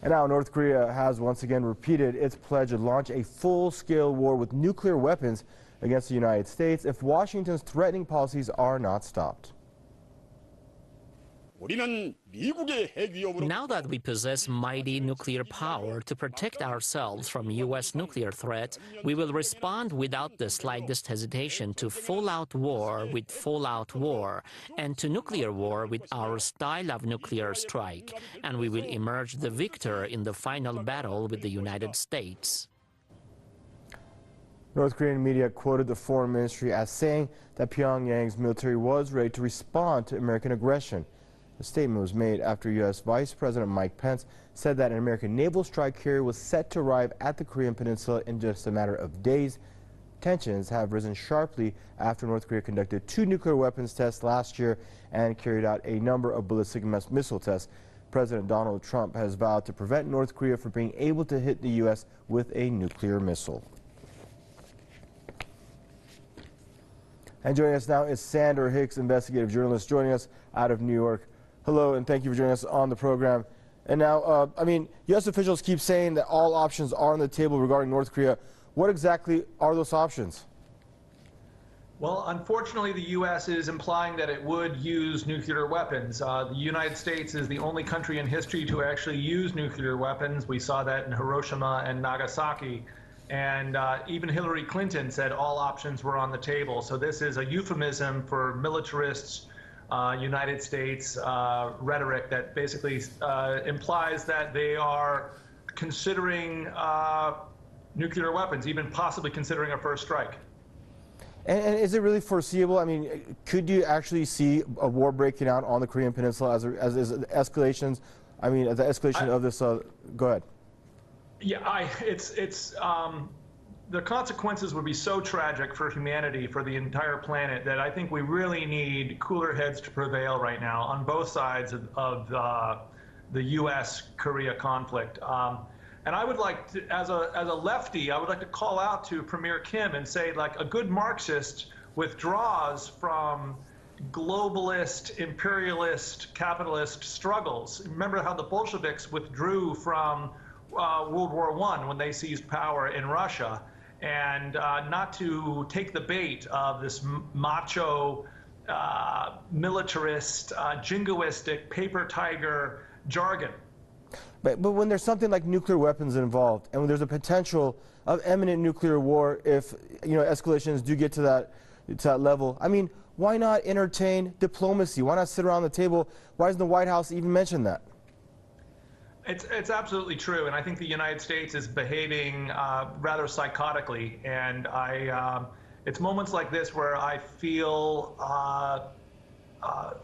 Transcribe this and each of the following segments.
And now North Korea has once again repeated its pledge to launch a full-scale war with nuclear weapons against the United States if Washington's threatening policies are not stopped. Now that we possess mighty nuclear power to protect ourselves from U.S. nuclear threat, we will respond without the slightest hesitation to full-out war with full-out war and to nuclear war with our style of nuclear strike, and we will emerge the victor in the final battle with the United States. North Korean media quoted the foreign ministry as saying that Pyongyang's military was ready to respond to American aggression. The statement was made after U.S. Vice President Mike Pence said that an American naval strike carrier was set to arrive at the Korean peninsula in just a matter of days. Tensions have risen sharply after North Korea conducted 2 nuclear weapons tests last year and carried out a number of ballistic missile tests. President Donald Trump has vowed to prevent North Korea from being able to hit the U.S. with a nuclear missile. And joining us now is Sandra Hicks, investigative journalist, joining us out of New York. Hello, and thank you for joining us on the program. And now, U.S. officials keep saying that all options are on the table regarding North Korea. What exactly are those options? Well, unfortunately, the U.S. is implying that it would use nuclear weapons. The United States is the only country in history to actually use nuclear weapons. We saw that in Hiroshima and Nagasaki. And even Hillary Clinton said all options were on the table. So this is a euphemism for militarists' United States rhetoric that basically implies that they are considering nuclear weapons, even possibly considering a first strike. And is it really foreseeable? I mean, could you actually see a war breaking out on the Korean Peninsula as escalations? I mean, the escalation of this. Go ahead. Yeah, the consequences would be so tragic for humanity, for the entire planet, that I think we really need cooler heads to prevail right now on both sides of the U.S.-Korea conflict. And I would like to, as a lefty, I would like to call out to Premier Kim and say, like, a good Marxist withdraws from globalist, imperialist, capitalist struggles. Remember how the Bolsheviks withdrew from World War I when they seized power in Russia, and not to take the bait of this macho, militarist, jingoistic, paper tiger jargon. But when there's something like nuclear weapons involved, and when there's a potential of imminent nuclear war, if escalations do get to that level, I mean, why not entertain diplomacy? Why not sit around the table? Why doesn't the White House even mention that? It's absolutely true, and I think the United States is behaving rather psychotically, and it's moments like this where I feel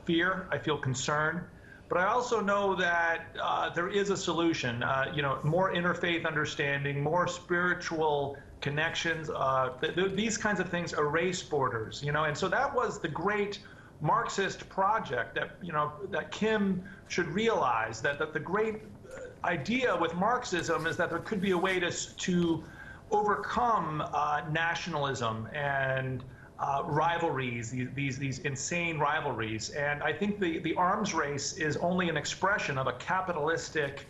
fear, I feel concern, but I also know that there is a solution. More interfaith understanding, more spiritual connections. These kinds of things erase borders, and so that was the great Marxist project that Kim should realize, that the great idea with Marxism is that there could be a way to overcome nationalism and rivalries, these insane rivalries. And I think the arms race is only an expression of a capitalistic,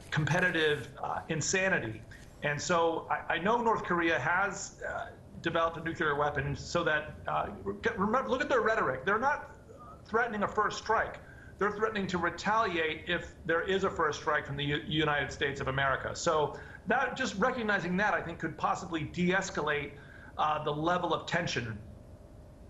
competitive insanity. And so I know North Korea has developed a nuclear weapon, so that, remember, look at their rhetoric. They're not threatening a first strike. They're threatening to retaliate if there is a first strike from the United States of America. So that, just recognizing that, I think, could possibly de-escalate the level of tension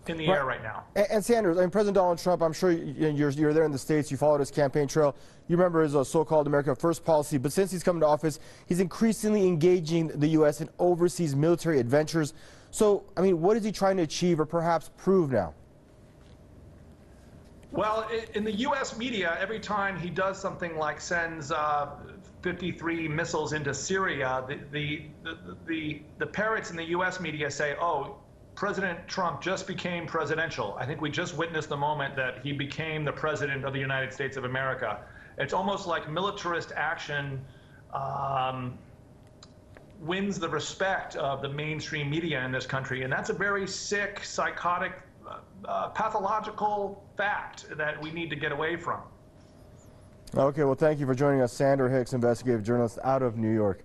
in the air right now. And Sanders, I mean, President Donald Trump, I'm sure you're there in the States, you followed his campaign trail. You remember his so-called America First policy, but since he's come to office, he's increasingly engaging the U.S. in overseas military adventures. So, I mean, what is he trying to achieve or perhaps prove now? Well, in the U.S. media, every time he does something like sends 53 missiles into Syria, the parrots in the U.S. media say, oh, President Trump just became presidential. I think we just witnessed the moment that he became the president of the United States of America. It's almost like militarist action wins the respect of the mainstream media in this country, and that's a very sick, psychotic, pathological fact that we need to get away from. Okay, well, thank you for joining us, Sandra Hicks, investigative journalist out of New York.